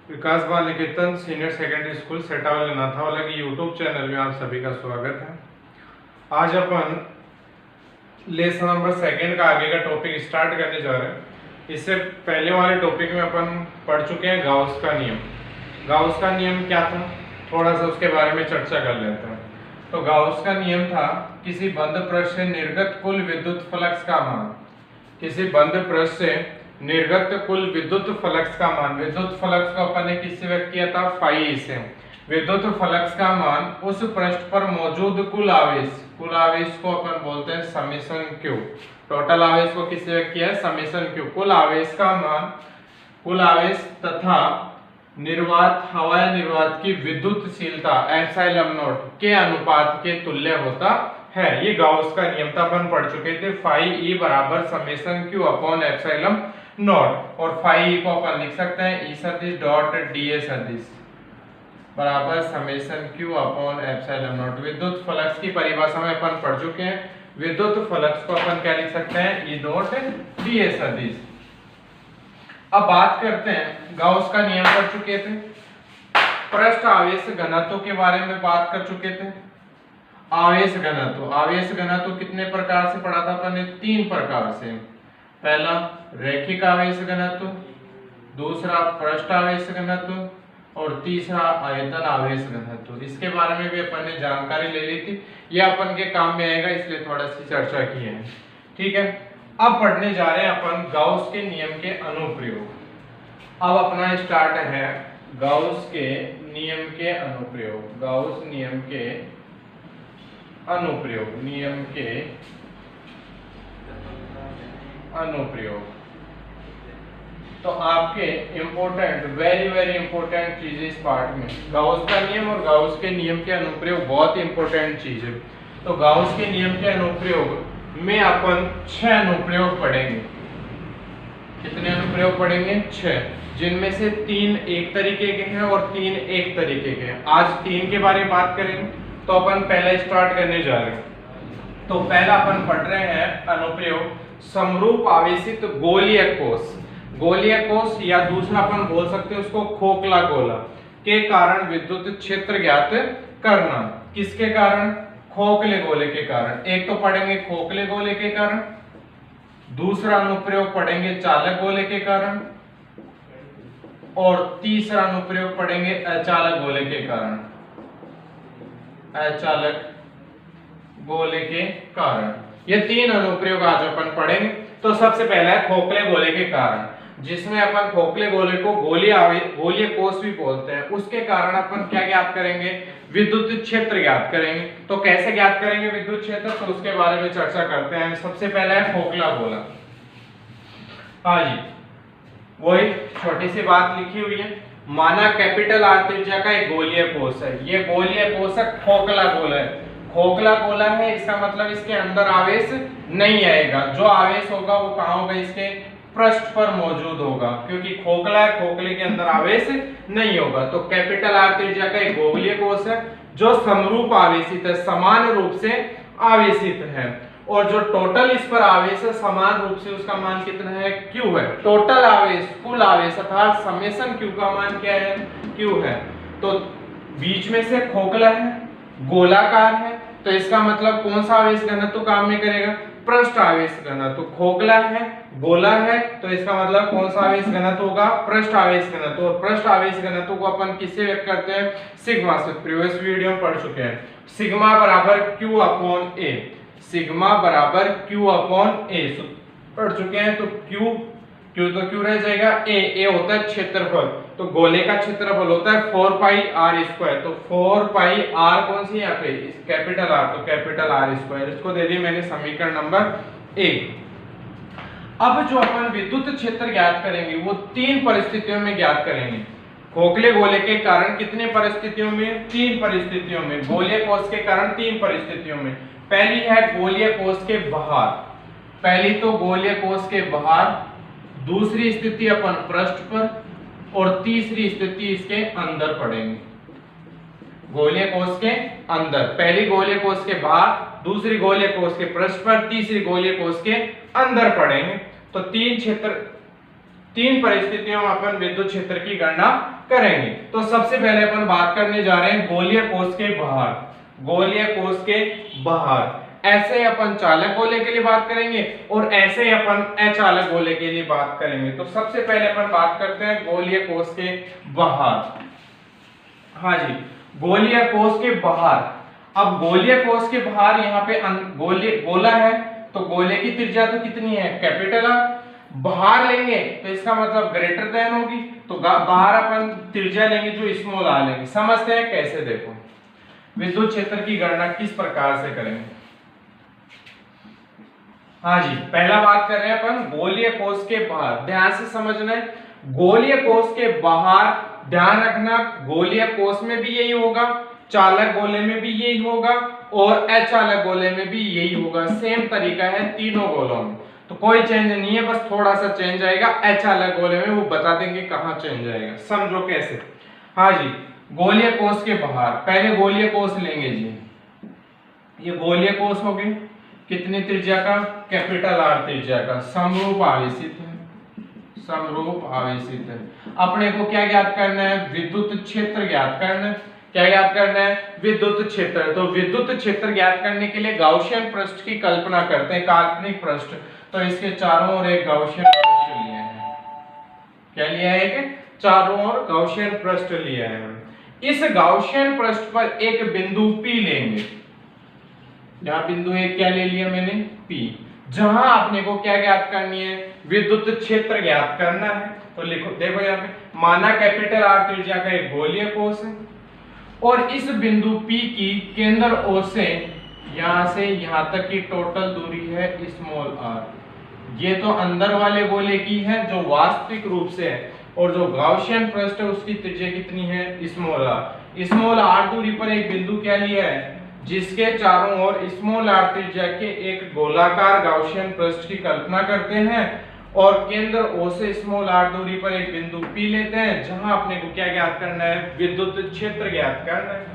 विकास बाल निकेतन senior secondary school सेटावल Nathawala के YouTube channel में आप सभी का स्वागत है। आज अपन लेसन नंबर सेकंड का आगे का टॉपिक स्टार्ट करने जा रहे हैं। इससे पहले वाले टॉपिक में अपन पढ़ चुके हैं गाउस का नियम। गाउस का नियम क्या था, थोड़ा सा उसके बारे में चर्चा कर लेते हैं। तो गाउस का नियम था किसी बंद पृष्ठ से निर्गत कुल विद्युत फ्लक्स का मान, किसी बंद पृष्ठ से निर्गत कुल विद्युत फ्लक्स का मान, विद्युत फ्लक्स को अपन ने किससे व्यक्त किया था, फाई से। विद्युत फ्लक्स का मान उस पृष्ठ पर मौजूद कुल आवेश, कुल आवेश को अपन बोलते हैं समेशन क्यू। टोटल आवेश को किससे व्यक्त किया है, समेशन क्यू। कुल आवेश का मान, कुल आवेश तथा निर्वात हवा या निर्वात की विद्युतशीलता एप्सिलॉन नॉट के अनुपात के तुल्य होता है। ये गाउस का नियम था, अपन पढ़ चुके थे। फाई ई बराबर summation q upon epsilon not, और फाई ई को अपन लिख सकते हैं ई सदिश डॉट डी ए सदिश बराबर summation q upon epsilon not. विद्युत फ्लक्स की परिभाषा में अपन पढ़ चुके हैं। विद्युत फ्लक्स को अपन क्या लिख सकते हैं, ई डॉट डी ए सदिश। अब बात करते हैं, गाउस का नियम पढ़ चुके थे, पृष्ठ आवेश घनत्व के बारे में बात कर चुके थे। आवेश घनत्व, आवेश घनत्व कितने प्रकार से पढ़ा था अपन ने, 3 प्रकार से। पहला रैखिक आवेश घनत्व, दूसरा पृष्ठ आवेश घनत्व और तीसरा आयतन आवेश घनत्व। इसके बारे में भी अपन ने जानकारी ले ली थी, यह अपन के काम में आएगा, इसलिए थोड़ा सी चर्चा की है। ठीक है, अब पढ़ने जा रहे हैं अपन गाउस के नियम के अनुप्रयोग। अब अपना स्टार्ट है गाउस के नियम के अनुप्रयोग। गाउस नियम के अनुप्रयोग, नियम के अनुप्रयोग। तो आपके इंपॉर्टेंट, वेरी वेरी इंपॉर्टेंट चीज इस पार्ट में, गाउस का नियम और गाउस के नियम के अनुप्रयोग बहुत इंपॉर्टेंट चीज है। तो गाउस के नियम के अनुप्रयोग में अपन 6 अनुप्रयोग पढ़ेंगे। कितने अनुप्रयोग पढ़ेंगे, 6, जिनमें से 3 एक तरीके के हैं और 3 एक तरीके के हैं। आज 3 के बारे में बात करेंगे। तो अपन पहला स्टार्ट करने जा रहे हैं। तो पहला अपन पढ़ रहे हैं अनुप्रयोग समरूप आवेशित गोलीय कोश। गोलीय कोश या दूसरा अपन बोल सकते हैं उसको खोखला गोला के कारण विद्युत क्षेत्र ज्ञात करना। किसके कारण, खोखले गोले के कारण। एक तो पढ़ेंगे खोखले गोले के कारण, दूसरा अनुप्रयोग पढ़ेंगे चालक गोले के कारण, और तीसरा अनुप्रयोग पढ़ेंगे अचालक गोले के कारण। अचालक गोले के कारण, ये 3 अनुप्रयोग आज अपन पढ़ेंगे। तो सबसे पहला है खोखले गोले के कारण, जिसमें अपन खोखले गोले को गोलीय कोश भी बोलते हैं। उसके कारण अपन क्या ज्ञात करेंगे, विद्युत क्षेत्र ज्ञात करेंगे। तो कैसे ज्ञात करेंगे विद्युत क्षेत्र, तो उसके बारे में चर्चा करते हैं। सबसे पहला है खोखला गोला। हाँ जी, वही छोटी सी बात लिखी हुई है। माना कैपिटल आर त्रिज्या का एक गोलीय कोश है। ये गोलीय कोश है, खोखला गोला है। खोखला गोला है, इसका मतलब इसके अंदर आवेश नहीं आएगा। जो आवेश होगा वो कहाँ होगा, इसके पृष्ठ पर मौजूद होगा, क्योंकि खोखला है, खोखले के अंदर आवेश नहीं होगा। तो कैपिटल आर त्रिज्या का एक गोलीय कोश है जो समरूप आवेशित है, समान रूप से आवेशित है। और जो टोटल इस पर आवेश है समान रूप से, उसका मान कितना है, Q है। टोटल आवेश, कुल आवेश अर्थात समेशन Q का मान क्या है, Q है। तो बीच में से खोखला है, गोलाकार है, तो इसका मतलब कौन सा आवेश घनत्व काम में करेगा, पृष्ठ आवेश घनत्व। खोखला है, गोला है, तो इसका मतलब कौन सा आवेश घनत्व होगा, पृष्ठ आवेश घनत्व। और पृष्ठ आवेश घनत्व को अपन किससे व्यक्त करते हैं, सिग्मा से। प्रीवियस वीडियो में पढ़ चुके हैं। सिग्मा बराबर Q अपॉन A, सिग्मा बराबर Q अपॉन A पढ़ चुके हैं। तो Q तो Q रह जाएगा, A होता है क्षेत्रफल। तो गोले का क्षेत्रफल होता है 4 पाई r स्क्वायर। तो 4 पाई r कौन सी यहाँ पे, कैपिटल R, तो कैपिटल R स्क्वायर। इसको दे दी मैंने समीकरण नंबर 1। अब जो अपन विद्युत क्षेत्र ज्ञात करेंगे वो 3 परिस्थितियों में ज्ञात करेंगे। खोखले गोले के कारण कितने परिस्थितियों में, 3 परिस्थितियों में। गोलीय कोश के कारण 3 परिस्थितियों में। पहली है गोलीय कोश के बाहर, पहली तो गोलीय कोश के बाहर, दूसरी स्थिति अपन पृष्ठ पर, और तीसरी स्थिति इसके अंदर पढ़ेंगे। गोलीय कोश के अंदर, पहली गोलीय कोश के बाहर, दूसरी गोलीय कोश के पृष्ठ पर, तीसरी गोलीय कोश के अंदर पढ़ेंगे। तो 3 क्षेत्र तीन परिस्थितियों में अपन विद्युत क्षेत्र की गणना करेंगे। तो सबसे पहले अपन बात करने जा रहे हैं गोलीय कोष के बाहर, गोलीय कोष के बाहर। ऐसे अपन चालक गोले के लिए बात करेंगे और ऐसे ही अपन अचालक गोले के लिए बात करेंगे। तो सबसे पहले अपन बात करते हैं गोलीय कोष के बाहर। हाँ जी, गोलीय कोष के बाहर। अब गोलीय कोष के बाहर यहाँ पे गोला है, तो गोले की त्रिज्या तो कितनी है, कैपिटल आर। बाहर लेंगे तो इसका मतलब ग्रेटर देन होगी, तो बाहर अपन त्रिज्या लेंगे जो स्मॉल आर लेंगे। समझते हैं कैसे, देखो विद्युत क्षेत्र की गणना किस प्रकार से करेंगे। हाँ जी, पहला बात कर रहे हैं अपन गोलीय कोष के बाहर। ध्यान से समझना है, गोलीय कोष के बाहर ध्यान रखना, गोलीय कोष में भी यही होगा, चालक गोले में भी यही होगा और अचालक गोले में भी यही होगा। सेम तरीका है तीनों गोलों में, तो कोई चेंज नहीं है, बस थोड़ा सा चेंज आएगा अचालक गोले में, वो बता देंगे कहाँ चेंज आएगा। समझो कैसे। हाँ जी, गोलीय कोष के बाहर पहले गोलीय कोष लेंगे जी, ये गोलीय कोष हो गए, कितनी त्रिज्या का, कैपिटल आर त्रिज्या का, समरूप आवेशित है, समरूप आवेशित है। अपने को क्या ज्ञात करना है, विद्युत क्षेत्र ज्ञात करना है। क्या ज्ञात करना है, विद्युत क्षेत्र। तो विद्युत क्षेत्र ज्ञात करने के लिए गाउसियन पृष्ठ की कल्पना करते हैं, काल्पनिक पृष्ठ। तो इसके चारों ओर एक गाउसियन पृष्ठ लिया है। क्या लिया है, एक चारों ओर गाउसियन पृष्ठ लिया है। इस गाउसियन पृष्ठ पर एक बिंदु P लेंगे। यहाँ बिंदु एक क्या ले लिया मैंने, P, जहां आपने को क्या ज्ञात करनी है, विद्युत क्षेत्र ज्ञात करना है। तो लिखो, देखो यहाँ पे माना कैपिटल आर त्रिज्या का एक गोलीय कोष है और इस बिंदु P की केंद्र O से यहां तक की टोटल दूरी है स्मॉल r। ये तो अंदर वाले गोले की है जो वास्तविक रूप से है, और जो गाउसियन पृष्ठ है उसकी त्रिज्या कितनी है, स्मॉल r। स्मॉल r दूरी पर एक बिंदु क्या लिया है, जिसके चारों ओर स्मॉल r त्रिज्या के एक गोलाकार गाउसियन पृष्ठ की कल्पना करते हैं और केंद्र O से स्मॉल r दूरी पर एक बिंदु P लेते हैं, जहां अपने को क्या ज्ञात करना है, विद्युत क्षेत्र ज्ञात करना है।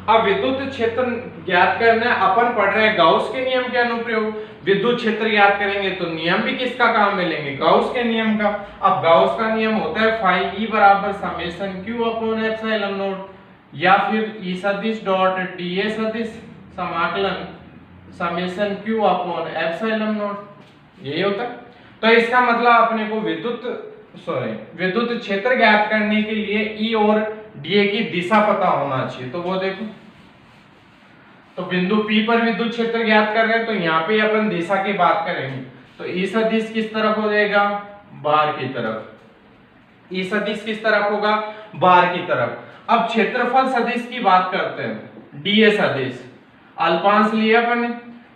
अब विद्युत क्षेत्र ज्ञात करना है, अपन पढ़ रहे हैं गाउस के नियम के अनुप्रयोग। विद्युत क्षेत्र ज्ञात करेंगे तो नियम भी किसका काम में लेंगे, गाउस के नियम का। अब गाउस का नियम होता है फाई ई बराबर summation q upon epsilon not, या फिर ई सदिश डॉट डी सदिश समाकलन summation q upon epsilon not, यही होता है। तो इसका मतलब अपने को विद्युत क्षेत्र ज्ञात करने के लिए ई और डी की दिशा पता होना चाहिए। तो वो देखो, तो बिंदु P पर विद्युत क्षेत्र ज्ञात कर रहे हैं, तो यहाँ पे अपन दिशा की बात करेंगे। तो ई सदिश किस तरफ हो जाएगा, बाहर की तरफ। ई सदिश किस तरफ होगा, बाहर की तरफ। अब क्षेत्रफल सदिश की बात करते हैं, डी सदिश अल्पांश लिया अपन ने,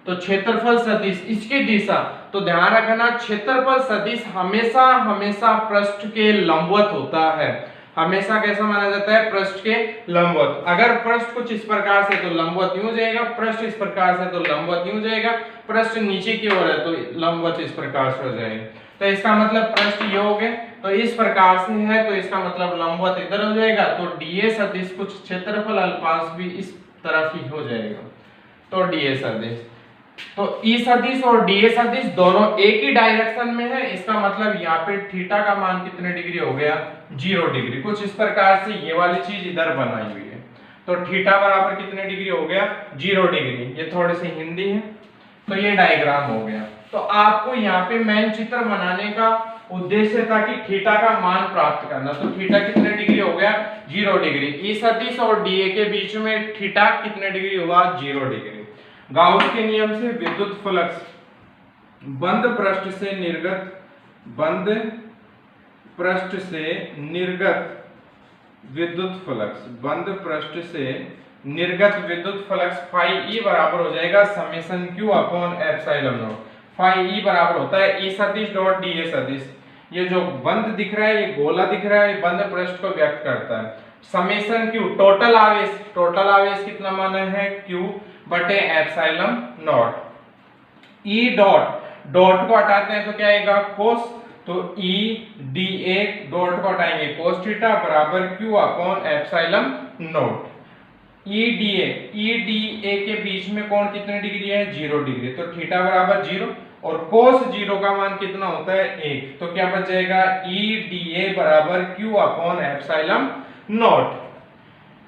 तो क्षेत्रफल सदिश इसकी दिशा, तो ध्यान रखना क्षेत्रफल सदिश हमेशा पृष्ठ के लंबवत होता है। हमेशा कैसा माना जाता है, पृष्ठ के लंबवत। अगर पृष्ठ कुछ इस प्रकार से तो लंबवत यूं जाएगा, पृष्ठ इस प्रकार से तो लंबवत यूं जाएगा, पृष्ठ नीचे की ओर है तो लंबवत इस प्रकार से हो जाएगा। तो इसका मतलब पृष्ठ ये हो गए, तो इस प्रकार से है तो इसका मतलब लंबवत इधर हो जाएगा, तो डीए सदिश कुछ क्षेत्रफल अल्पांश भी इस तरफ ही हो जाएगा। तो डीए सदिश, तो ई सदिश और डीए सदिश दोनों एक ही डायरेक्शन में है। इसका मतलब यहाँ पे थीटा का मान कितने डिग्री हो गया, 0 डिग्री। कुछ इस प्रकार से ये वाली चीज इधर बनाई हुई है, तो थीटा बराबर कितने डिग्री हो गया, 0 डिग्री। ये थोड़ी सी हिंदी है, तो ये डायग्राम हो गया। तो आपको यहाँ पे मेन चित्र बनाने का उद्देश्य था कि थीटा का मान प्राप्त करना। तो थीटा कितने डिग्री हो गया, 0 डिग्री। ई सदिश और डीए के बीच में थीटा कितने डिग्री हुआ, 0 डिग्री। गाउस के नियम से विद्युत फ्लक्स बंद पृष्ठ से निर्गत विद्युत फ्लक्स फाई ई बराबर हो जाएगा summation q upon epsilon naught. Phi E बराबर होता है ई सदिश डॉट डी ए सदिश। ये जो बंद दिख रहा है, ये गोला दिख रहा है, ये बंद पृष्ठ को व्यक्त करता है। समेशन क्यू टोटल आवेश कितना माना है, क्यू बटे एप्सिलॉन नॉट। ई डॉट को हटाते हैं तो क्या आएगा, कोस, तो ई डी ए डॉट को हटाएंगे कोस थीटा बराबर Q upon epsilon naught. E D A के बीच में कोण कितने डिग्री है, 0 डिग्री, तो थीटा बराबर 0 और कोस 0 का मान कितना होता है 1। तो क्या बच जाएगा ई डी ए बराबर क्यू अपॉन एप्सिलॉन नॉट।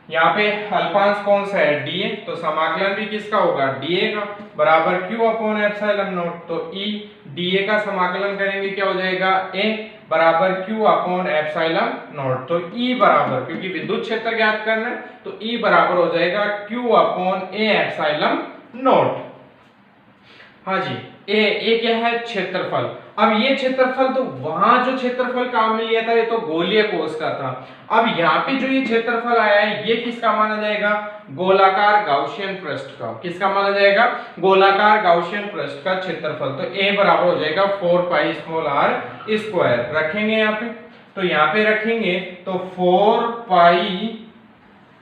यहाँ पे अल्पांश कौन सा है डीए, तो समाकलन भी किसका होगा डीए का बराबर क्यू अपॉन एप्सिलॉन नॉट। तो ई डीए का समाकलन करेंगे क्या हो जाएगा ए बराबर क्यू अपॉन एप्सिलॉन नॉट। तो ई बराबर, क्योंकि विद्युत क्षेत्र ज्ञात करना है तो ई बराबर हो जाएगा Q upon A epsilon not. हाँ जी, ए क्या है क्षेत्रफल। अब ये क्षेत्रफल तो वहां जो क्षेत्रफल काम में लिया था ये तो गोलीय कोष का था। अब यहाँ पे जो ये क्षेत्रफल आया है ये किसका माना जाएगा गोलाकार गाउसियन पृष्ठ का। किसका माना जाएगा गोलाकार गाउसियन पृष्ठ का क्षेत्रफल। तो ए बराबर हो जाएगा 4 पाई स्मॉल आर स्क्वायर। रखेंगे यहाँ पे, तो यहाँ पे रखेंगे तो 4 पाई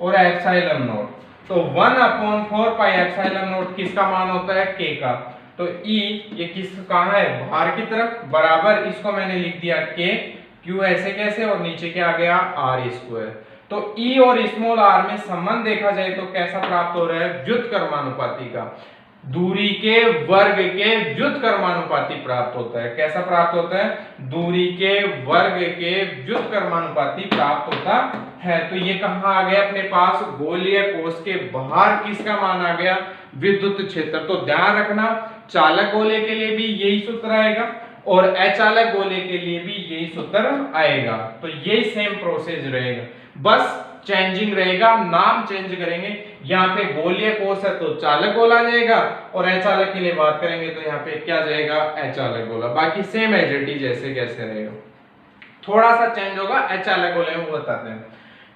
और एप्सिलॉन नॉट। तो 1 अपॉन 4 पाई एप्सिलॉन नॉट किसका मान होता है के का। तो ई ये किस कहाँ है बाहर की तरफ बराबर, इसको मैंने लिख दिया के क्यू ऐसे कैसे और नीचे क्या आ गया आर स्क्वायर। तो ई और स्मॉल आर में संबंध देखा जाए तो कैसा प्राप्त हो रहा है व्युत्क्रमानुपाती का। दूरी के वर्ग के व्युत्क्रमानुपाती प्राप्त होता है। कैसा प्राप्त होता है दूरी के वर्ग के व्युत्क्रमानुपाती प्राप्त होता है। तो ये कहाँ आ गया अपने पास गोलीय कोष के बाहर किसका मान आ गया विद्युत क्षेत्र। तो ध्यान रखना चालक गोले के लिए भी यही सूत्र आएगा और अचालक गोले के लिए भी यही सूत्र आएगा। तो यही सेम प्रोसेस रहेगा, बस चेंजिंग रहेगा, नाम चेंज करेंगे। यहाँ पे गोलीय कोष है तो चालक गोला जाएगा और अचालक के लिए बात करेंगे तो यहाँ पे क्या जाएगा अचालक गोला। बाकी सेम एज इट इज जैसे कैसे रहेगा, थोड़ा सा चेंज होगा अचालक गोले में बताते हैं।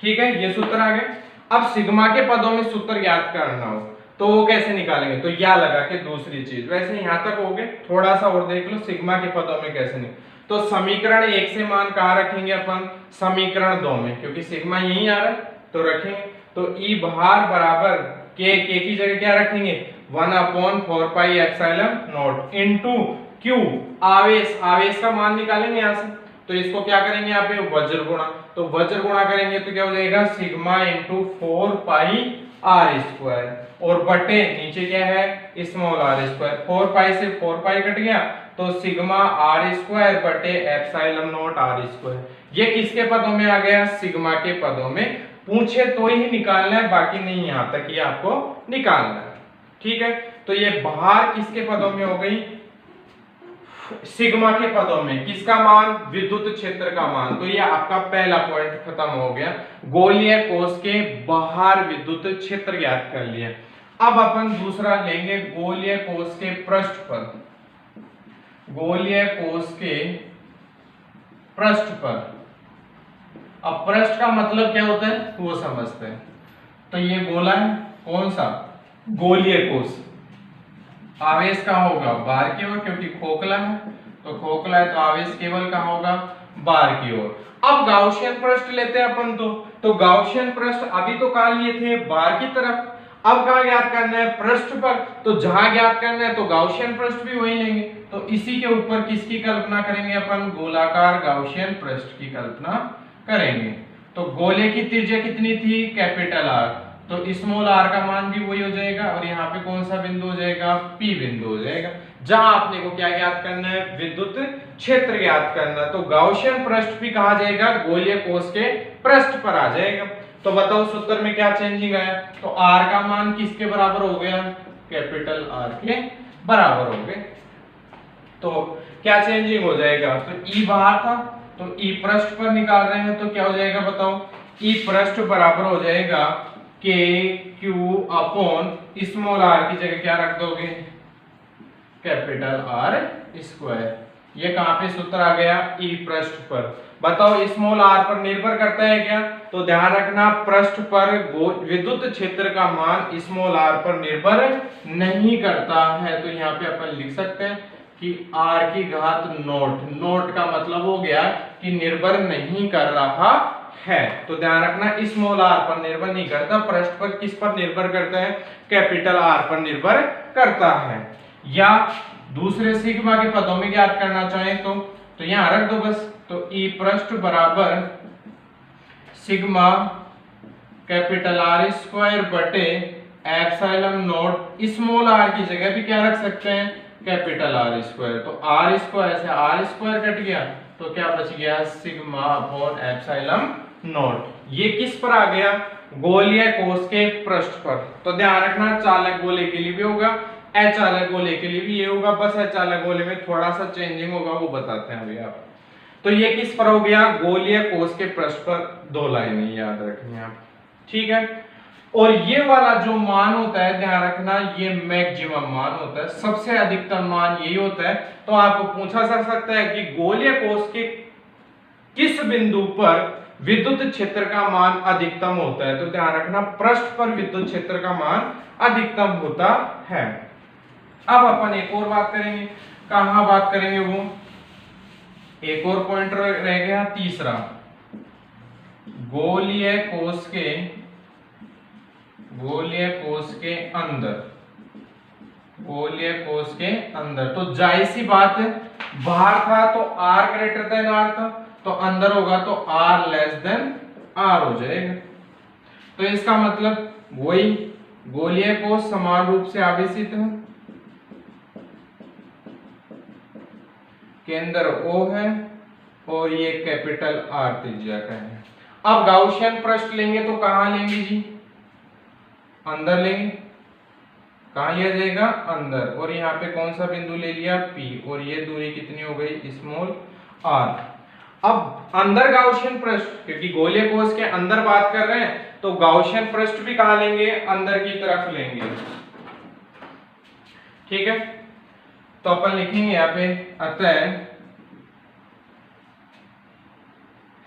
ठीक है, ये सूत्र आ गए। अब सिग्मा के पदों में सूत्र ज्ञात करना हो तो वो कैसे निकालेंगे, तो या लगा के दूसरी चीज। वैसे यहाँ तक हो गए, थोड़ा सा और देख लो सिग्मा के पदों में कैसे नहीं। तो समीकरण 1 से मान कहाँ रखेंगे अपन समीकरण 2 में, क्योंकि सिग्मा यही आ रहा है तो रखेंगे। तो ई बाहर बराबर के की जगह क्या रखेंगे 1 upon 4 pi epsilon not into Q आवेश। आवेश का मान निकालेंगे यहाँ से, तो इसको क्या करेंगे यहाँ पे वज्र गुणा। तो वज्र गुणा करेंगे तो क्या हो जाएगा sigma into 4 pi r square और बटे नीचे क्या है स्मॉल आर स्क्वायर। 4 पाई से 4 पाई कट गया तो सिग्मा आर स्क्वायर बटे एप्सिलॉन नॉट आर स्क्वायर। ये किसके पदों में आ गया सिग्मा के पदों में। पूछे तो ही निकालना है, बाकी नहीं यहां तक ये आपको निकालना है। ठीक है, तो ये बाहर किसके पदों में हो गई सिग्मा के पदों में। किसका मान विद्युत क्षेत्र का मान। तो ये आपका पहला पॉइंट खत्म हो गया, गोलीय कोष के बाहर विद्युत क्षेत्र ज्ञात कर लिया। अब अपन दूसरा लेंगे गोलीय कोष के पृष्ठ पर। गोलीय कोष के पृष्ठ पर, अब पृष्ठ का मतलब क्या होता है वो समझते हैं। तो ये गोला है कौन सा गोलीय कोष, आवेश कहाँ होगा बाहर की ओर, क्योंकि खोखला है तो खोखला है तो आवेश केवल कहाँ होगा बाहर की ओर। अब गाउसियन पृष्ठ लेते हैं अपन, तो गाउसियन पृष्ठ अभी तो कहाँ लिए थे बाहर की तरफ, अब कहाँ ज्ञात करना है पृष्ठ पर। तो जहां ज्ञात करना है तो गाउसियन पृष्ठ भी वही लेंगे। तो इसी के ऊपर किसकी कल्पना करेंगे अपन गोलाकार गाउसियन पृष्ठ की कल्पना करेंगे। तो गोले की त्रिज्या कितनी थी कैपिटल आर, तो स्मॉल आर का मान भी वही हो जाएगा और यहाँ पे कौन सा बिंदु हो जाएगा पी बिंदु हो जाएगा, जहां आपने को क्या ज्ञात करना है विद्युत क्षेत्र ज्ञात करना। तो गाउसियन पृष्ठ भी कहा जाएगा गोलीय कोष के पृष्ठ पर आ जाएगा। तो बताओ सूत्र में क्या चेंजिंग आया, तो आर का मान किसके बराबर हो गया कैपिटल आर के बराबर हो गए। तो क्या चेंजिंग हो जाएगा, तो ई बाहर था तो ई पृष्ठ पर निकाल रहे हैं तो क्या हो जाएगा बताओ ई पृष्ठ बराबर हो जाएगा के क्यू अपॉन स्मॉल आर की जगह क्या रख दोगे कैपिटल आर स्क्वायर। ये कहां पे सूत्र आ गया ई पृष्ठ पर। बताओ स्मॉल आर पर निर्भर करता है क्या, तो ध्यान रखना पृष्ठ पर विद्युत क्षेत्र का मान स्मॉल आर पर निर्भर नहीं करता है। तो यहाँ पे अपन लिख सकते हैं कि r की घात नोट, नोट का मतलब हो गया कि निर्भर नहीं कर रहा है। तो ध्यान रखना स्मॉल r पर निर्भर नहीं करता, पृष्ठ पर किस पर निर्भर करता है कैपिटल R पर निर्भर करता है। या दूसरे सिग्मा के पदों में ज्ञात करना चाहें तो यहां रख दो बस, तो ई पृष्ठ बराबर सिग्मा कैपिटल R स्क्वायर बटे एप्सिलॉन नॉट स्मॉल r की जगह भी क्या रख सकते हैं कैपिटल आर स्क्वायर। तो आर स्क्वायर से आर स्क्वायर कट गया तो क्या बच गया, सिग्मा अपॉन एप्सिलॉन नॉट। ये किस पर आ गया, गोलीय कोष के पृष्ठ पर। तो ध्यान रखना चालक गोले के लिए भी होगा, अचालक गोले के लिए भी ये होगा, बस अचालक गोले में थोड़ा सा चेंजिंग होगा, वो बताते हैं अभी आप। तो ये किस पर हो गया, गोलीय कोष के पृष्ठ पर, दो लाइनें याद रखनी है आप, ठीक है। और ये वाला जो मान होता है ध्यान रखना, ये मैक्सिमम मान होता है, सबसे अधिकतम मान यही होता है। तो आपको पूछा जा सकता है कि गोलीय कोष के किस बिंदु पर विद्युत क्षेत्र का मान अधिकतम होता है। तो ध्यान रखना पृष्ठ पर विद्युत क्षेत्र का मान अधिकतम होता है। अब अपन एक और बात करेंगे, कहां बात करेंगे, वो एक और पॉइंट रह गया तीसरा, गोलीय कोष के अंदर, गोलीय कोष के अंदर। तो जाहिर सी बात है, बाहर था तो आर ग्रेटर देन आर था, तो अंदर होगा तो आर लेस देन आर हो जाएगा। तो इसका मतलब वही, गोलीय कोष समान रूप से आवेशित है, केंद्र O है और ये कैपिटल आर त्रिज्या का है। अब गाउसियन पृष्ठ लेंगे तो कहां लेंगे जी, अंदर लेंगे, कहां लिया जाएगा, अंदर। और यहाँ पे कौन सा बिंदु ले लिया, P, और ये दूरी कितनी हो गई, स्मॉल r। अब अंदर गाउसियन पृष्ठ, क्योंकि गोलीय कोष के अंदर बात कर रहे हैं तो गाउसियन पृष्ठ भी कहां लेंगे, अंदर की तरफ लेंगे, ठीक है। तो अपन लिखेंगे यहाँ पे, अतः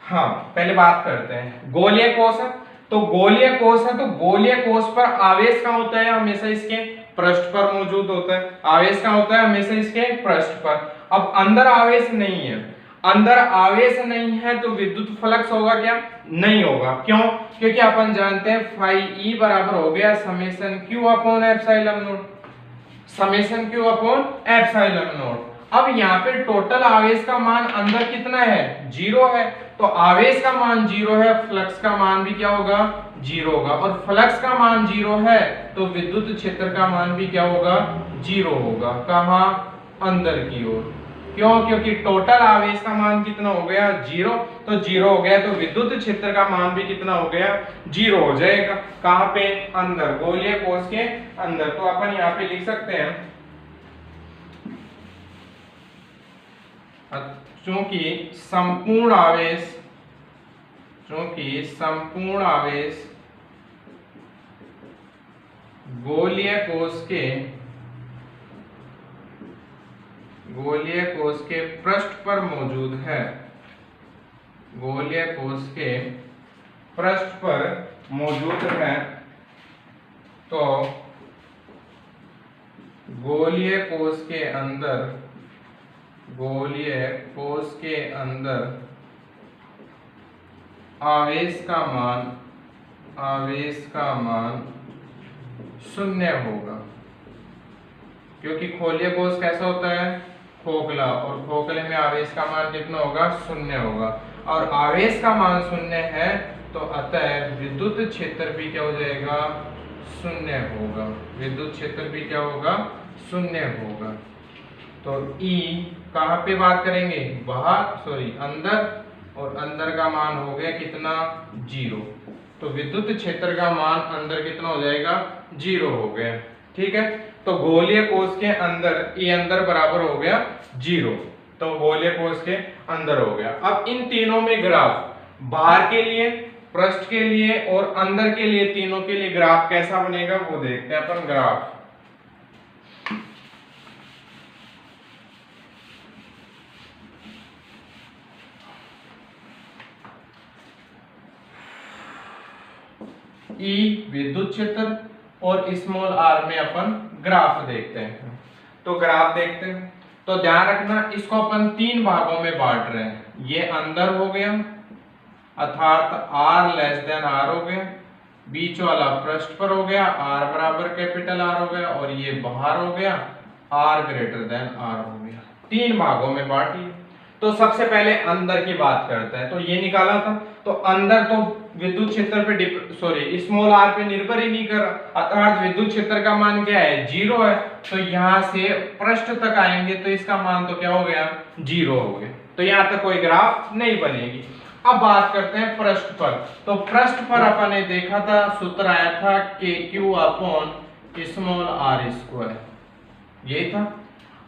हाँ पहले बात करते हैं, गोलीय कोष है तो गोलीय कोष है, तो गोलीय कोष पर आवेश का होता है हमेशा इसके पृष्ठ पर मौजूद होता है, आवेश का होता है हमेशा इसके पृष्ठ पर। अब अंदर आवेश नहीं है, अंदर आवेश नहीं है तो विद्युत फ्लक्स होगा क्या, नहीं होगा। क्यों, क्योंकि अपन जानते हैं फाई ई बराबर हो गया summation q upon epsilon not, summation q upon epsilon not. अब यहाँ पे टोटल आवेश का मान अंदर कितना है, 0 है, तो आवेश का मान 0 है, फ्लक्स का मान भी क्या होगा, 0 होगा। और फ्लक्स का मान 0 है तो विद्युत क्षेत्र का मान भी क्या होगा, 0 होगा। कहां, अंदर की ओर। क्यों, क्योंकि टोटल आवेश का मान कितना हो गया, 0, तो 0 हो गया, तो विद्युत क्षेत्र का मान भी कितना हो गया, 0 हो जाएगा। कहां पे, अंदर, गोलीय कोष के अंदर। तो अपन यहाँ पे लिख सकते हैं, चूंकि संपूर्ण आवेश गोलीय कोष के पृष्ठ पर मौजूद है, गोलीय कोष के पृष्ठ पर मौजूद है, तो गोलीय कोष के अंदर आवेश का मान 0 होगा। क्योंकि गोलीय कोष कैसा होता है, खोखला, और खोखले में आवेश का मान कितना होगा, 0 होगा। और आवेश का मान 0 है तो अतः विद्युत क्षेत्र भी क्या हो जाएगा, 0 होगा, विद्युत क्षेत्र भी क्या होगा, 0 होगा। तो E कहां पे बात करेंगे, अंदर, और अंदर का मान हो गया कितना, 0, तो विद्युत क्षेत्र का मान अंदर कितना हो जाएगा, 0 हो गया, ठीक है। तो गोलीय कोष के अंदर E अंदर बराबर हो गया 0, तो गोलीय कोष के अंदर हो गया। अब इन तीनों में ग्राफ, बाहर के लिए, पृष्ठ के लिए और अंदर के लिए, तीनों के लिए ग्राफ कैसा बनेगा वो देखते हैं अपन। ग्राफ E विद्युत क्षेत्र और स्मॉल r में अपन ग्राफ देखते हैं। तो ग्राफ देखते हैं, तो ध्यान रखना इसको अपन 3 भागों में बांट रहे हैं। ये अंदर हो गया अर्थात r लेस देन r हो गया, बीच वाला पृष्ठ पर हो गया r बराबर कैपिटल R हो गया, और ये बाहर हो गया r ग्रेटर देन r हो गया। 3 भागों में बांट लिया। तो सबसे पहले अंदर की बात करते हैं। तो ये निकाला था, तो अंदर तो विद्युत क्षेत्र पे स्मॉल आर पे निर्भर ही नहीं कर रहा, अर्थात विद्युत क्षेत्र का मान क्या है, 0 है। तो यहां से पृष्ठ तक आएंगे तो इसका मान तो क्या हो गया, 0 हो गया। तो यहां तक कोई ग्राफ नहीं बनेगी। अब बात करते हैं पृष्ठ पर। तो पृष्ठ पर अपन ने देखा था, सूत्र आया था KQ upon small r square, यही था।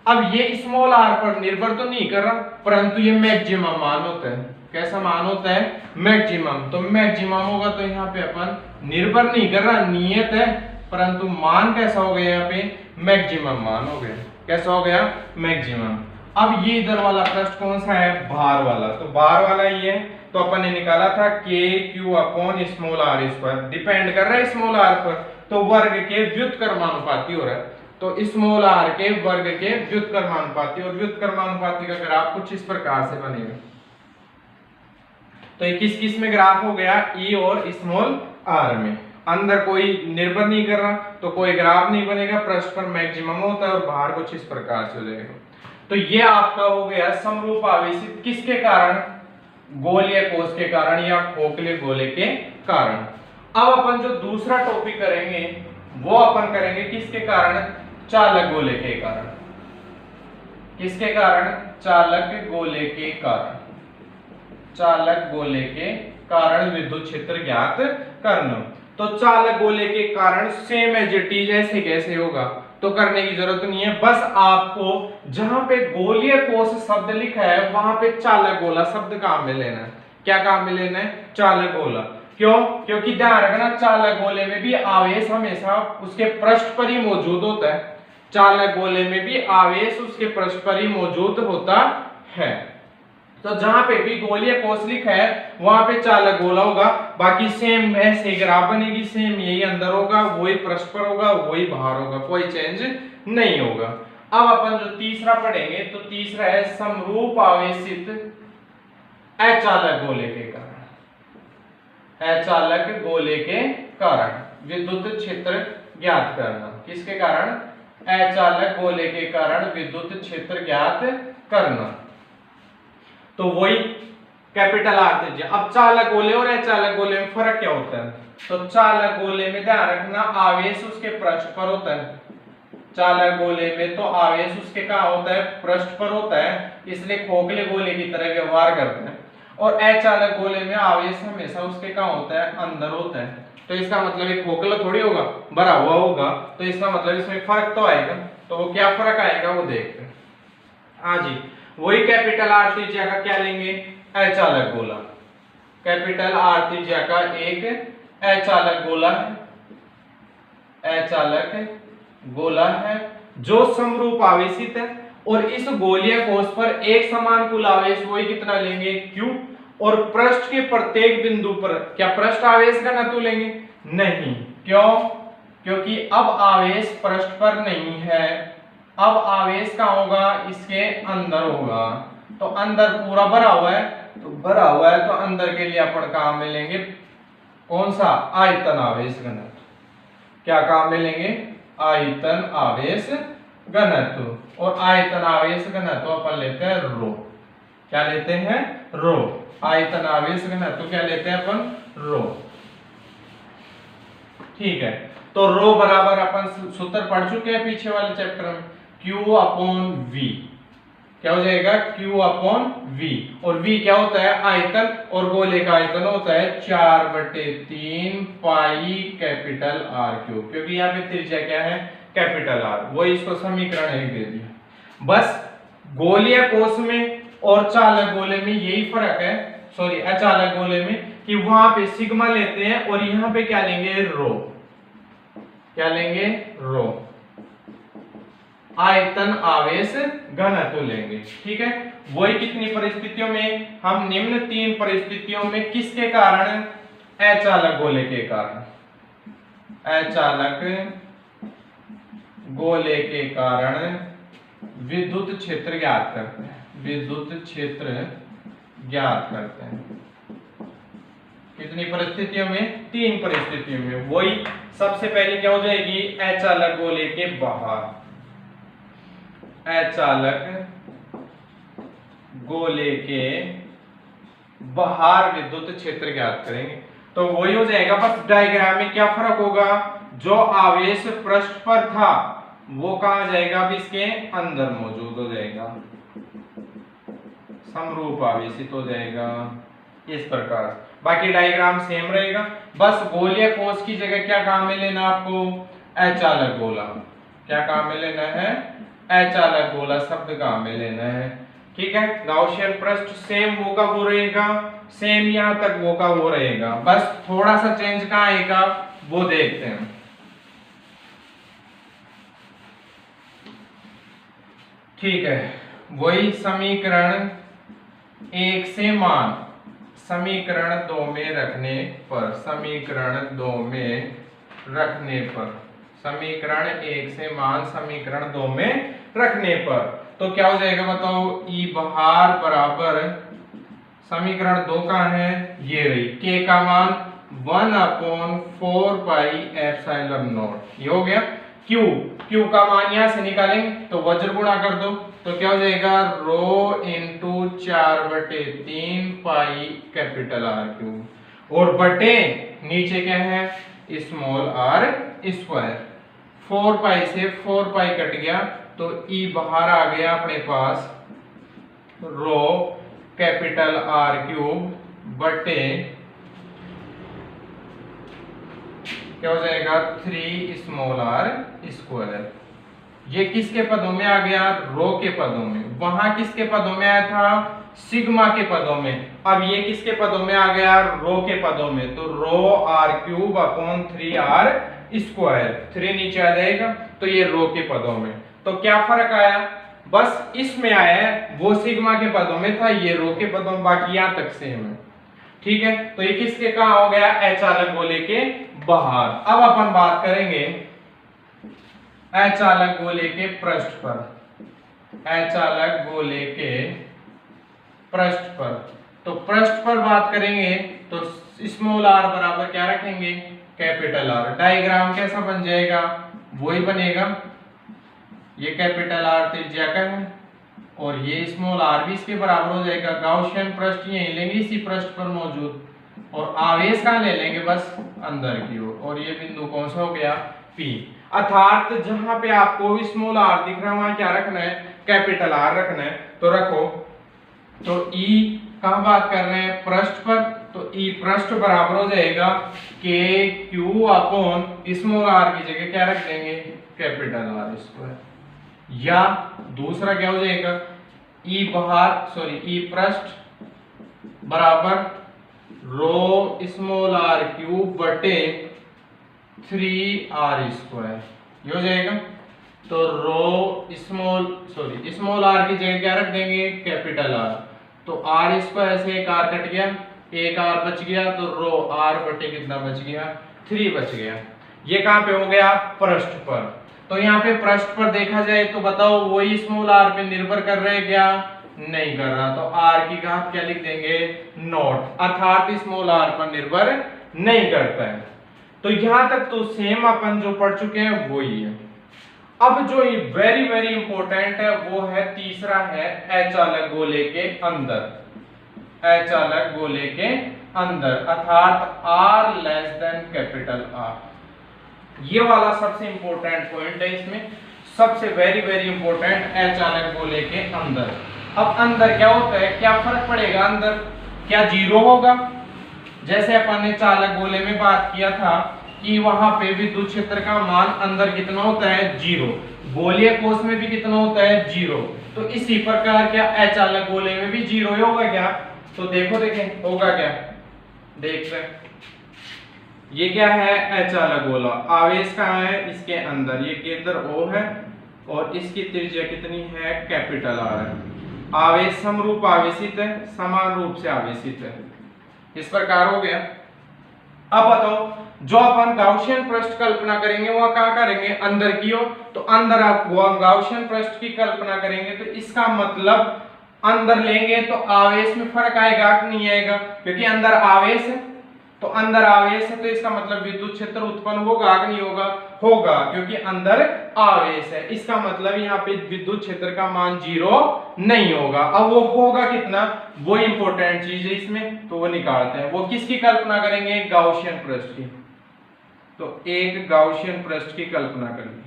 अब ये स्मॉल r पर निर्भर तो नहीं कर रहा, परंतु ये मैक्सिमम मान होता है। कैसा मान होता है, मैक्सिमम। तो मैक्सिमम होगा तो यहाँ पे अपन निर्भर नहीं कर रहा, नियत है, परंतु मान कैसा हो गया, यहाँ पे मैक्सिमम मान हो गया। कैसा हो गया, मैक्सिमम। अब ये इधर वाला पृष्ठ कौन सा है, भार वाला। तो भार वाला ये है, तो अपन ने निकाला था KQ upon small r square, depend कर रहा है स्मॉल r पर, तो वर्ग के व्युत्क्रमानुपाती हो रहा है। तो स्मॉल r के वर्ग के व्युत्क्रमानुपाती, और व्युत्क्रमानुपाती का ग्राफ कुछ इस प्रकार से बनेगा। तो ये किस किस में ग्राफ हो गया, E और स्मॉल r में। अंदर कोई निर्भर नहीं कर रहा तो कोई ग्राफ नहीं बनेगा, पृष्ठ पर मैक्सिमम होता है और बाहर कुछ इस प्रकार से हो जाएगा। तो ये आपका हो गया समरूप आवेशित किसके कारण, गोलीय कोष के कारण या खोखले गोले के कारण। अब अपन जो दूसरा टॉपिक करेंगे वो अपन करेंगे किसके कारण, चालक गोले के कारण। किसके कारण, चालक गोले के कारण। चालक गोले के कारण विद्युत क्षेत्र ज्ञात करना। तो चालक गोले के कारण सेम एज इट इज ऐसे कैसे होगा, तो करने की जरूरत नहीं है। बस आपको जहां पे गोलीय कोष शब्द लिखा है वहां पे चालक गोला शब्द काम में लेना है। क्या काम में लेना है, चालक गोला। क्यों, क्योंकि ध्यान रखना चालक गोले में भी आवेश हमेशा उसके पृष्ठ पर ही मौजूद होता है। चालक गोले में भी आवेश उसके पृष्ठ पर ही मौजूद होता है। तो जहां पे भी गोलीय कोष लिखा है वहां पे चालक गोला होगा। बाकी सेम ऐसे ग्राफ बनेगी, सेम यही अंदर होगा, वही पृष्ठ पर होगा, वही बाहर होगा, कोई चेंज नहीं होगा। अब अपन जो तीसरा पढ़ेंगे तो तीसरा है समरूप आवेशित अचालक गोले के कारण। अचालक गोले के कारण विद्युत क्षेत्र ज्ञात करना। किसके कारण, अचालक गोले के कारण विद्युत क्षेत्र ज्ञात करना। तो वही कैपिटल R दीजिए। अब चालक गोले और अचालक गोले में फर्क क्या होता है, तो चालक गोले में ध्यान रखना आवेश उसके पृष्ठ पर होता है। चालक गोले में तो आवेश उसके कहाँ होता है, पृष्ठ पर होता है, इसलिए खोखले गोले की तरह व्यवहार करते हैं। और अचालक गोले में आवेश हमेशा उसके कहाँ होता है, अंदर होता है। तो इसका मतलब एक खोखला थोड़ी होगा, भरा हुआ होगा। तो इसका मतलब इसमें फर्क तो आएगा। तो वो क्या फर्क आएगा वो देखते हैं। हाँ जी, वही कैपिटल R त्रिज्या का क्या लेंगे, अचालक गोला। कैपिटल R त्रिज्या का एक अचालक गोला है, अचालक गोला है जो समरूप आवेशित है। और इस गोलीय कोष पर एक समान कुल आवेश वही कितना लेंगे, Q। और पृष्ठ के प्रत्येक बिंदु पर क्या पृष्ठ आवेश का घनत्व लेंगे, नहीं। क्यों, क्योंकि अब आवेश पृष्ठ पर नहीं है, अब आवेश कहाँ होगा, इसके अंदर होगा। तो अंदर पूरा भरा हुआ है, तो भरा हुआ है तो अंदर के लिए अपन काम में लेंगे कौन सा, आयतन आवेश घनत्व। क्या काम में लेंगे, आयतन आवेश घनत्व। और आयतन आवेश घनत्व अपन लेते हैं रो। क्या लेते हैं, रो। आयतन आवेश घनत्व क्या लेते हैं अपन, रो। ठीक है, तो रो बराबर अपन सूत्र पढ़ चुके हैं पीछे वाले चैप्टर में, Q अपॉन V। क्या हो जाएगा, Q अपॉन V। और V क्या होता है, आयतन। और गोले का आयतन होता है 4/3 पाई कैपिटल R क्यूब। क्योंकि यहाँ पे त्रिज्या क्या है, कैपिटल R। वो इसको समीकरण एक दे दिया। बस गोलीय कोष में और चालक गोले में यही फर्क है, सॉरी अचालक गोले में, कि वहां पे सिग्मा लेते हैं और यहाँ पे क्या लेंगे, रो। क्या लेंगे, रो। आयतन आवेश घनत्व लेंगे। ठीक है, वही कितनी परिस्थितियों में, हम निम्न 3 परिस्थितियों में किसके कारण, अचालक गोले के कारण। अचालक गोले के कारण विद्युत क्षेत्र ज्ञात करते हैं, विद्युत क्षेत्र ज्ञात करते हैं। कितनी परिस्थितियों में, 3 परिस्थितियों में। वही सबसे पहले क्या हो जाएगी, अचालक गोले के बाहर। अचालक गोले के बाहर विद्युत क्षेत्र ज्ञात करेंगे। तो वही हो जाएगा, बस डायग्राम में क्या फर्क होगा, जो आवेश पृष्ठ पर था वो कहां जाएगा, अब इसके अंदर मौजूद हो जाएगा, समरूप आवेशित हो जाएगा इस प्रकार। बाकी डायग्राम सेम रहेगा, बस गोलीय कोश की जगह क्या काम में लेना आपको, अचालक गोला। क्या काम में लेना है, अचालक गोला शब्द काम में लेना है। ठीक है, गाउसियन पृष्ठ सेम वो का वो रहेगा, सेम यहां तक वो का वो रहेगा, बस थोड़ा सा चेंज कहां आएगा वो देखते हैं। ठीक है, वही समीकरण 1 से मान समीकरण 2 में रखने पर, समीकरण 2 में रखने पर, समीकरण 1 से मान समीकरण 2 में रखने पर तो क्या हो जाएगा बताओ, ई बाहर बराबर समीकरण 2 का है ये रही, के का मान 1/4 पाई एप्सिलॉन नॉट, ये हो गया। क्यू का मान यहां से निकालेंगे तो वज्र गुणा कर दो तो क्या हो जाएगा, rho into 4/3 pi capital r cube, और बटे नीचे क्या है स्मॉल आर स्क्वायर। 4 पाई से 4 पाई कट गया तो ई बाहर आ गया अपने पास रो कैपिटल आर क्यूब बटे क्या हो जाएगा 3 स्मॉल आर स्क्वायर। ये किसके पदों में आ गया, रो के पदों में। वहां किसके पदों में आया था, सिग्मा के पदों में। अब ये किसके पदों में आ गया, रो के पदों में। तो rho r cube upon 3 r square, 3 नीचे आ जाएगा तो ये रो के पदों में। तो क्या फर्क आया, बस इसमें आया है, वो सिग्मा के पदों में था, ये रो के पदों में, बाकी यहां तक सेम है। ठीक है, तो ये किसके कहां हो गया, अचालक गोले के बाहर। अब अपन बात करेंगे अचालक गोले के पृष्ठ पर, अचालक गोले के पृष्ठ पर। तो पृष्ठ पर बात करेंगे तो स्मॉल आर बराबर क्या रखेंगे, कैपिटल आर। डायग्राम कैसा बन जाएगा, वही बनेगा, ये कैपिटल आर त्रिज्या का है और ये स्मॉल आर भी इसके बराबर हो जाएगा। गाउसियन पृष्ठ यहीं लेंगे इसी पृष्ठ पर मौजूद, और आवेश कहां ले लेंगे, बस अंदर की ओर, और ये बिंदु कौन सा हो गया, P। अर्थात जहां पे आपको स्मॉल आर दिख रहा है वहां क्या रखना है, कैपिटल आर रखना है, तो रखो। तो E कहां बात कर रहे हैं, पृष्ठ पर, तो E पृष्ठ बराबर हो जाएगा के क्यू अपॉन स्मॉल आर की जगह क्या रख देंगे, कैपिटल आर स्क्वायर। या दूसरा क्या हो जाएगा, E पृष्ठ बराबर रो स्मॉल आर क्यूब बटे 3 आर स्क्वायर, ये हो जाएगा। तो रो स्मॉल आर की जगह क्या रख देंगे, कैपिटल आर। तो आर स्क्वायर से एक आर कट गया, एक आर बच गया, तो रो आर बटे कितना बच गया, 3 बच गया। ये कहां पे हो गया, पृष्ठ पर। तो यहाँ पे पृष्ठ पर देखा जाए तो बताओ वही स्मॉल आर पे निर्भर कर रहे हैं क्या, नहीं कर रहा, तो आर की घात क्या लिख देंगे, नॉट, अर्थात स्मॉल आर पर निर्भर नहीं करता है। तो यहां तक तो सेम अपन जो पढ़ चुके हैं वो ही है। अब जो वेरी वेरी इंपॉर्टेंट है वो है तीसरा है अचालक गोले के अंदर, अचालक गोले के अंदर, अर्थात r less than capital R. ये वाला सबसे इंपॉर्टेंट पॉइंट है इसमें, सबसे वेरी वेरी इंपॉर्टेंट अचालक गोले के अंदर। अब अंदर क्या होता है, क्या फर्क पड़ेगा अंदर, क्या जीरो होगा, जैसे अपन ने चालक गोले में बात किया था कि वहां पे विद्युत क्षेत्र का मान अंदर कितना होता है, 0। गोलीय कोश में भी कितना होता है, 0। तो इसी प्रकार क्या अचालक गोले में भी 0 होगा क्या, तो देखो देखें होगा क्या, देखते हैं। ये क्या है, अचालक गोला, आवेश कहाँ है, इसके अंदर, ये केंद्र O है और इसकी त्रिज्या कितनी है, कैपिटल R है। आवेश समरूप आवेशित है, समान रूप से आवेशित है, इस प्रकार हो गया। अब बताओ जो अपन गाउसियन पृष्ठ कल्पना करेंगे वह कहाँ करेंगे, अंदर की ओर। तो अंदर आप गाउसियन पृष्ठ की कल्पना करेंगे तो इसका मतलब अंदर लेंगे तो आवेश में फर्क आएगा कि नहीं आएगा, क्योंकि अंदर आवेश है। तो तो अंदर आवेश है तो इसका मतलब विद्युत क्षेत्र उत्पन्न होगा कि नहीं होगा? होगा, क्योंकि अंदर आवेश है। इसका मतलब यहाँ पे विद्युत क्षेत्र का मान 0 नहीं होगा। अब वो होगा कितना, वो इंपॉर्टेंट चीज है इसमें, तो वो निकालते हैं। वो किसकी कल्पना करेंगे? गाउसियन पृष्ठ की। तो एक गाउसियन पृष्ठ की कल्पना करिए।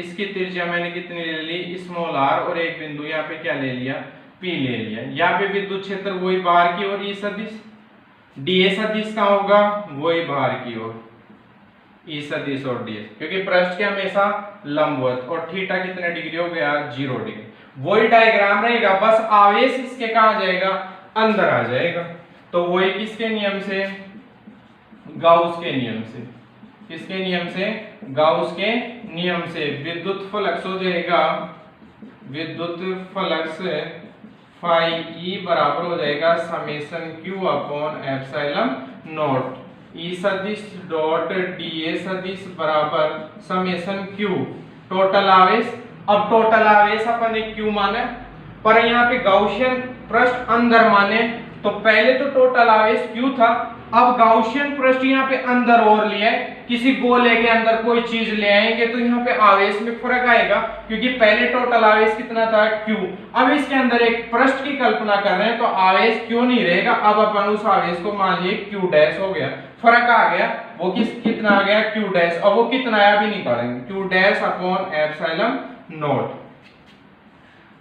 इसकी त्रिज्या मैंने कितनी ले ली? स्मॉल r, और एक बिंदु यहाँ पे क्या ले लिया? P ले लिया। यहाँ पे विद्युत क्षेत्र वही बाहर की ओर, E सदिश, dA सदिश कहाँ होगा? वही बाहर की ओर, E सदिश और dS, क्योंकि पृष्ठ के हमेशा लंबवत, और थीटा कितने डिग्री हो गया? 0 डिग्री। वही डायग्राम रहेगा, बस आवेश इसके कहाँ जाएगा? अंदर आ जाएगा। तो वही किसके नियम से? गाउस के नियम से। किसके नियम से? गाउस के नियम से विद्युत फ्लक्स हो जाएगा, विद्युत फ्लक्स फाई ई बराबर हो जाएगा summation q upon epsilon naught e सदिश डॉट डीए सदिश बराबर समेशन क्यू टोटल आवेश। अब टोटल आवेश अपन एक क्यू माने, पर यहाँ पे गाउसियन पृष्ठ अंदर माने, तो पहले तो टोटल आवेश क्यू था, अब गाउसियन पृष्ठ यहाँ पे अंदर और लिया है, किसी गोले के अंदर कोई चीज ले आएंगे तो यहाँ पे आवेश में फर्क आएगा, क्योंकि पहले टोटल आवेश कितना था? क्यू। अब इसके अंदर एक पृष्ठ की कल्पना कर रहे हैं तो आवेश क्यों नहीं रहेगा। अब अपन उस आवेश को मान लिए क्यू डैश हो गया, फर्क आ गया, वो कितना आ गया? Q dash. अब वो कितना आया भी निकालेंगे, Q dash upon epsilon not.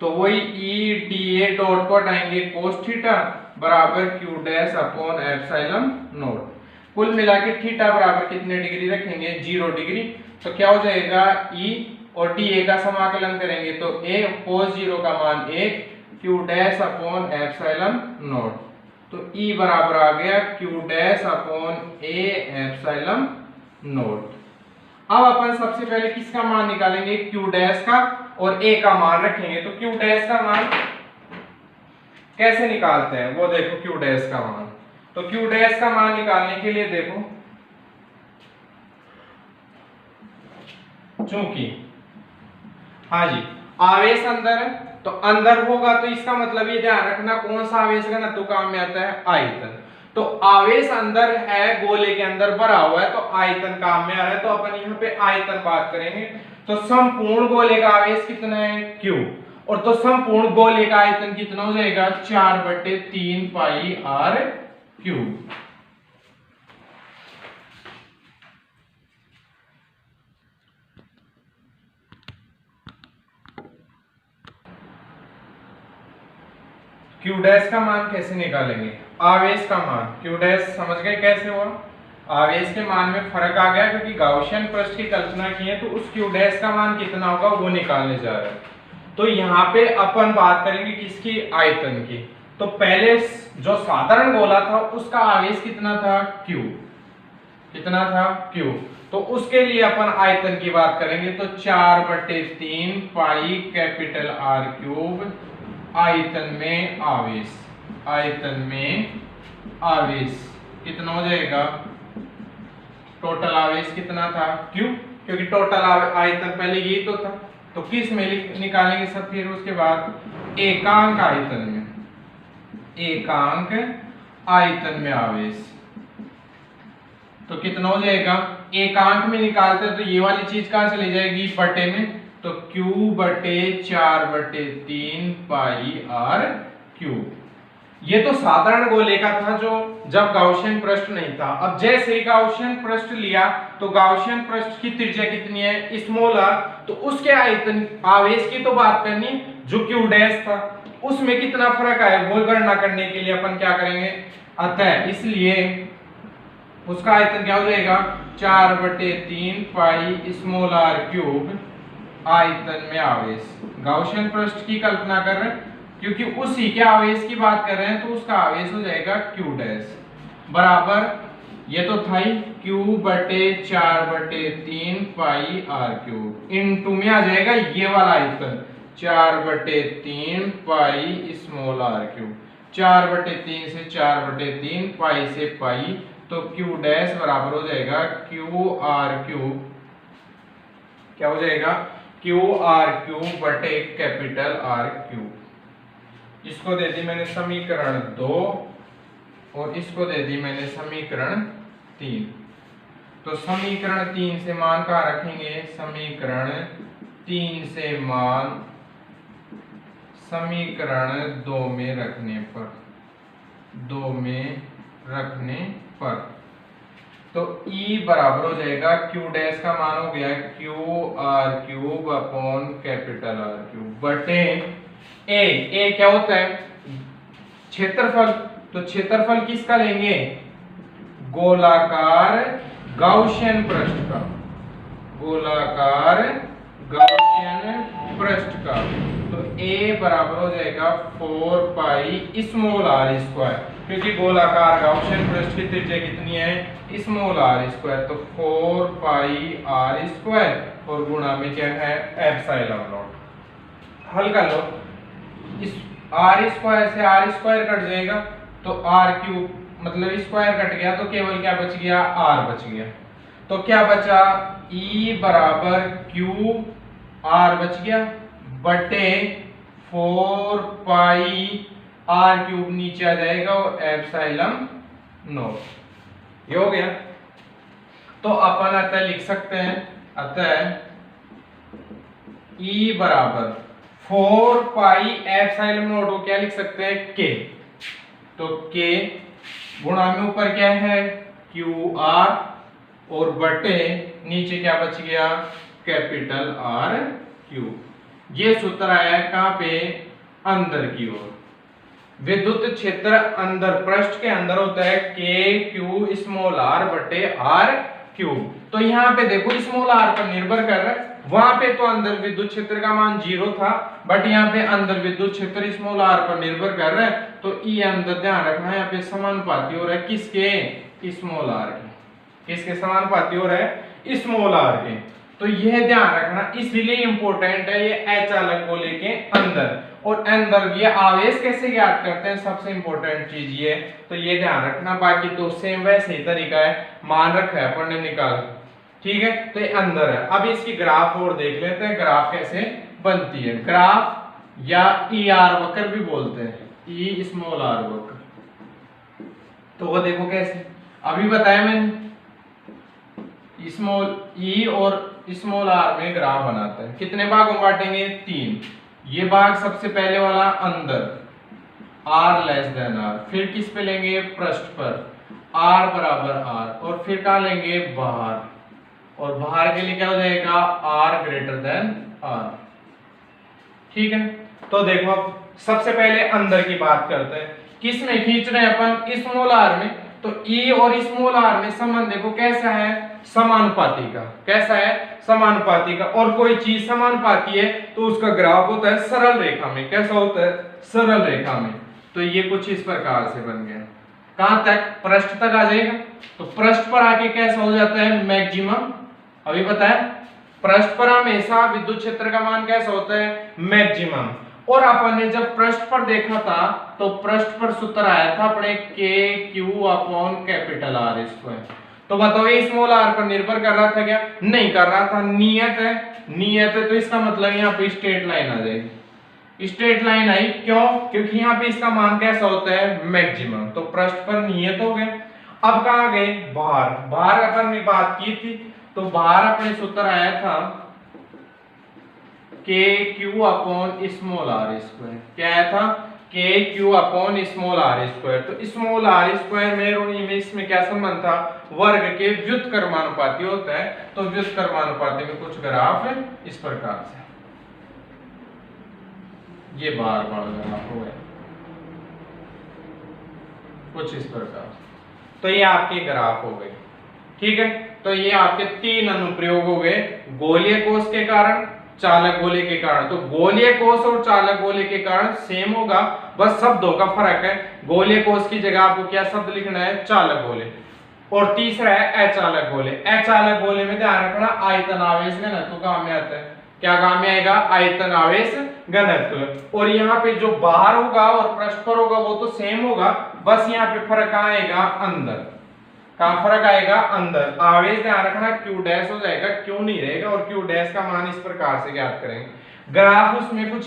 तो वही ई डी ए डॉट को हटाएंगे, कोस थीटा बराबर Q dash upon epsilon not. कुल मिला के थीटा बराबर कितने डिग्री रखेंगे? 0 डिग्री। तो क्या हो जाएगा? ई और डी ए का समाकलन करेंगे तो ए कोस 0 का मान 1 Q dash upon epsilon not. तो ई बराबर आ गया Q dash upon A epsilon not. अब अपन सबसे पहले किसका मान निकालेंगे? क्यू डैश का, और ए का मान रखेंगे। तो क्यू डैश का मान कैसे निकालते हैं वो देखो। क्यू डैश का मान, तो क्यू डैश का मान निकालने के लिए देखो, चूंकि हाँ जी आवेश अंदर है, तो अंदर होगा तो इसका मतलब ये ध्यान रखना कौन सा आवेश का घनत्व काम में आता है? आयतन। तो आवेश अंदर है, गोले के अंदर भरा हुआ है, तो आयतन काम में आ रहा है, तो अपन यहाँ पे आयतन बात करेंगे। तो संपूर्ण गोले का आवेश कितना है? क्यू। और तो संपूर्ण गोले का आयतन कितना हो जाएगा? 4/3 पाई आर क्यूब। क्यू डैश का मान कैसे निकालेंगे? आवेश का मान, क्यू डैश समझ गए कैसे हुआ? आवेश के मान में फर्क आ गया, क्योंकि गाउसियन पृष्ठ की कल्पना की है, तो उस क्यू डैश का मान कितना होगा वो निकालने जा रहे हैं। तो यहाँ पे अपन बात करेंगे किसकी? आयतन की। तो पहले जो साधारण गोला था उसका आवेश कितना था? क्यू। कितना था? क्यू। तो उसके लिए अपन आयतन की बात करेंगे, तो 4/3 पाई कैपिटल आर क्यूब आयतन में आवेश। आयतन में आवेश कितना हो जाएगा? टोटल आवेश कितना था? क्यू, क्योंकि टोटल आयतन पहले यही तो था। तो किस में निकालेंगे सब? फिर उसके बाद एकांक आयतन में, एकांक आयतन में आवेश। तो कितना हो जाएगा? एकांक में निकालते हैं तो ये वाली चीज कहां चली जाएगी? बटे में। तो क्यू बटे 4/3 पाई आर क्यूब। ये तो साधारण गोले का था जो जब गाउसियन पृष्ठ नहीं था। अब जैसे ही गाउसियन पृष्ठ लिया तो गाउसियन पृष्ठ की त्रिज्या कितनी है? Small r. तो उसके आयतन आवेश की तो बात करनी, जो क्यू डैश था उसमें कितना फर्क आया वो गणना करने के लिए अपन क्या करेंगे? अतः इसलिए उसका आयतन क्या हो जाएगा? 4/3 पाई स्मॉल आर क्यूब आयतन में आवेश। गाउसियन पृष्ठ की कल्पना कर रहे हैं क्योंकि उसी के आवेश की बात कर रहे हैं, तो उसका आवेश हो जाएगा क्यू डैश बराबर, ये तो था ही, क्यू बटे 4/3 पाई आर क्यूब इनटू में आ जाएगा ये वाला आयतन 4/3 पाई स्मॉल आर क्यूब। 4/3 से 4/3 पाई से पाई, तो क्यू डैश बराबर हो जाएगा क्यू आर क्यूब। क्या हो जाएगा? क्यू आर क्यूब बटे कैपिटल आर क्यूब। इसको दे दी मैंने समीकरण 2 और इसको दे दी मैंने समीकरण 3। तो समीकरण 3 से मान कहाँ रखेंगे, समीकरण 3 से मान समीकरण 2 में रखने पर, 2 में रखने पर तो E बराबर हो जाएगा क्यू डैश का मान हो गया Q R cube upon capital r cube बटे ए क्या होता है, क्षेत्रफल। तो क्षेत्रफल किसका लेंगे, गोलाकार गाउसियन पृष्ठ का, गोलाकार गाउसियन पृष्ठ का। तो A बराबर हो जाएगा 4 पाई स्मॉल आर स्क्वायर, क्योंकि गोलाकार गाउसियन पृष्ठ की त्रिज्या कितनी है, स्मॉल आर स्क्वायर। तो 4 पाई आर स्क्वायर और गुणा में क्या है एप्सिलॉन नॉट। हल कर लो, इस आर स्क्वायर से आर स्क्वायर कट जाएगा तो आर क्यूब मतलब स्क्वायर कट गया तो केवल क्या बच गया, आर बच गया। तो क्या बचा, E बराबर क्यूब आर बच गया बटे 4 पाई आर क्यूब नीचे आ जाएगा और एप्सिलॉन नॉट, ये हो गया। तो अपन अतः लिख सकते हैं, अतः E बराबर 4 पाई एप्सिलॉन नॉट को क्या लिख सकते हैं, K। तो K गुणा में ऊपर क्या है क्यू आर और बटे नीचे क्या बच गया कैपिटल आर क्यूब। ये सूत्र आया है कहां पे, अंदर की ओर। विद्युत क्षेत्र अंदर पृष्ठ के अंदर होता है के क्यू स्मॉल आर बटे आर क्यूब। तो यहाँ पे देखो स्मॉल आर पर निर्भर कर रहा है, वहां पे तो अंदर विद्युत क्षेत्र का मान 0 था, बट यहाँ पे अंदर विद्युत क्षेत्र स्मॉल आर पर निर्भर कर रहा है। तो ई अंदर ध्यान रखना है, यहाँ पे समानुपाती हो रहा है किसके, स्मॉल आर के। किसके समानुपाती हो रहा है, स्मॉल आर के। तो यह ध्यान रखना, इसलिए इंपॉर्टेंट है ये एच चालक गोले के अंदर। और अंदर ये आवेश कैसे ज्ञात करते हैं, सबसे इंपॉर्टेंट चीज ये, तो ये ध्यान रखना। बाकी तो सेम वैसे ही तरीका है, मान रखा है अपन ने निकाल, ठीक है। तो ये अंदर है। अब इसकी ग्राफ और देख लेते हैं, ग्राफ कैसे बनती है। ग्राफ या ई आर वक्र भी बोलते हैं, ई स्मॉल आर वक्र। तो वो देखो कैसे, अभी बताया मैंने, स्मॉल ई और स्मॉल आर में ग्राफ बनाते हैं। कितने भागों में बांटेंगे, 3। ये भाग सबसे पहले वाला अंदर, r लेस देन r, फिर किस पे लेंगे, पृष्ठ पर, r बराबर r, और फिर कहां लेंगे, बाहर, और बाहर के लिए क्या हो जाएगा, r ग्रेटर देन r। ठीक है। तो देखो अब सबसे पहले अंदर की बात करते हैं, किस में खींच रहे हैं अपन, स्मॉल r में। तो E और स्मॉल r में संबंध देखो कैसा है, समानुपाती का। कैसा है, समानुपाती का। और कोई चीज समानुपाती है तो उसका ग्राफ होता है सरल रेखा में। कैसा होता है, सरल रेखा में। तो ये कुछ इस प्रकार से बन गया, कहां तक, पृष्ठ तक आ जाएगा। तो पृष्ठ पर आके कैसा हो जाता है, मैक्सिमम। अभी बताया, पृष्ठ पर हमेशा विद्युत क्षेत्र का मान कैसा होता है, मैक्सिमम। और अपन ने जब पृष्ठ पर देखा था तो पृष्ठ पर सूत्र आया था अपने के q upon capital R square. तो बताओ ये स्मॉल आर पर निर्भर कर रहा था क्या, नहीं कर रहा था। नियत है, नियत है, तो इसका मतलब यहाँ पे स्ट्रेट लाइन आ जाएगी। स्ट्रेट लाइन आई, क्यों, क्योंकि यहाँ पे इसका मान कैसा होता है, मैक्सिमम। तो पृष्ठ पर नियत हो गए। अब कहाँ गए, बाहर। बाहर अपन ने बात की थी, तो बाहर अपने सूत्र आया था k q upon small r square. क्या आया था, k q upon small r square. तो स्मॉल आर स्क्वायर में इसमें क्या संबंध था, वर्ग के व्युत्क्रमानुपाती होता है। तो व्युत्क्रमानुपाती में कुछ ग्राफ है इस प्रकार से, ये बार बार ग्राफ हो गया कुछ इस प्रकार। तो ये आपके ग्राफ हो गए, ठीक है। तो ये आपके 3 अनुप्रयोग हो गए, गोलीय कोष के कारण, चालक गोले के कारण। तो गोलीय कोष और चालक गोले के कारण सेम होगा, बस शब्दों का फर्क है। गोलीय कोष की जगह आपको क्या शब्द लिखना है, चालक गोले। और तीसरा है अचालक गोले। अचालक गोले में ध्यान रखना आयतन आवेश घनत्व काम में आता है। क्या काम में आएगा, आयतन आवेश घनत्व। और यहाँ पे जो बाहर होगा और पृष्ठ पर होगा वो तो सेम होगा, बस यहाँ पे फर्क आएगा अंदर। कहां फर्क आएगा, अंदर। आवेश ध्यान रखना क्यू डैश हो जाएगा, क्यों नहीं रहेगा। और क्यू डैश का मान इस प्रकार से ज्ञात करेंगे। ग्राफ उसमें कुछ